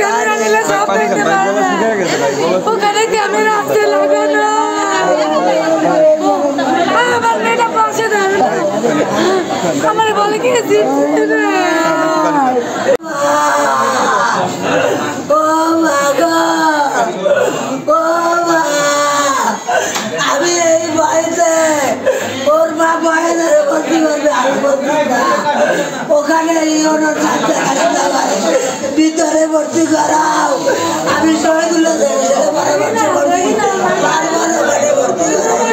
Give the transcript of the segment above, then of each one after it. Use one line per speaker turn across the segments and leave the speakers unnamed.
Camera নিলে সব দেখতে পারবে। ওখানে ক্যামেরা আছে লাগানো। আমার মেয়েটা পাশে দাঁড়ানো, আমার বলে কি
আমি এই বাড়িতে ওর মা বয়সে ভর্তি করবে, আমি ভর্তি না। ওখানে ভিতরে ভর্তি করাও, আমি সবাইগুলো পরামর্শ করছি বারবার ওখানে ভর্তি করাই।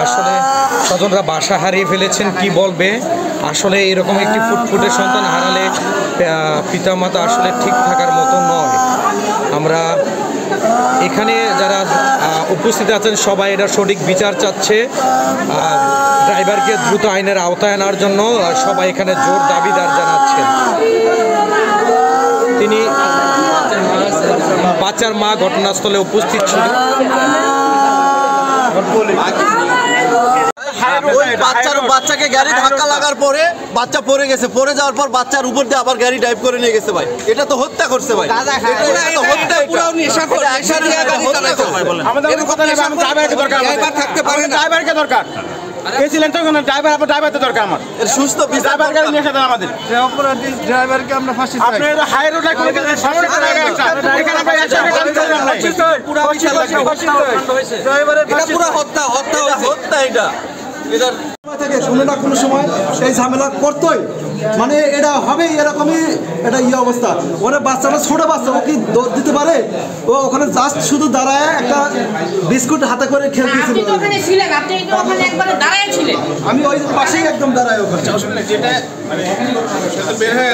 আসলে স্বজনরা বাসা হারিয়ে ফেলেছেন, কি বলবে। আসলে এরকম একটি ফুটফুটে সন্তান হারালে পিতামাতা আসলে ঠিক থাকার মতো নয়। আমরা এখানে যারা উপস্থিত আছেন সবাই এটা সঠিক বিচার চাচ্ছে। ড্রাইভারকে দ্রুত আইনের আওতায় আনার জন্য সবাই এখানে জোর দাবিদার জানাচ্ছেন। তিনি বাচ্চার মা ঘটনাস্থলে উপস্থিত ছিল।
বাচ্চাকে গাড়ি ধাক্কা লাগার পরে বাচ্চা পড়ে গেছে, পড়ে যাওয়ার পর বাচ্চার উপর দিয়ে আবার গাড়ি ড্রাইভ করে নিয়ে গেছে ভাই। এটা তো হত্যা করছে ভাই, সুস্থ আমাদের ড্রাইভারকে আমরা ফাঁসি হাই রোড হত্যা এটা
থাকে শুনে না কোনো সময় এই ঝামেলা করতোই, মানে এটা হবে এরকমই এটা অবস্থা। ওরা বাচ্চাটা ছোট বাচ্চা, ও কি দৌড় দিতে পারে? ও ওখানে জাস্ট শুধু দাঁড়ায় একটা বিস্কুট হাতে করে খেলতেছিল। আমি ওই পাশেই একদম দাঁড়ায় ওখানে।
বের হয়ে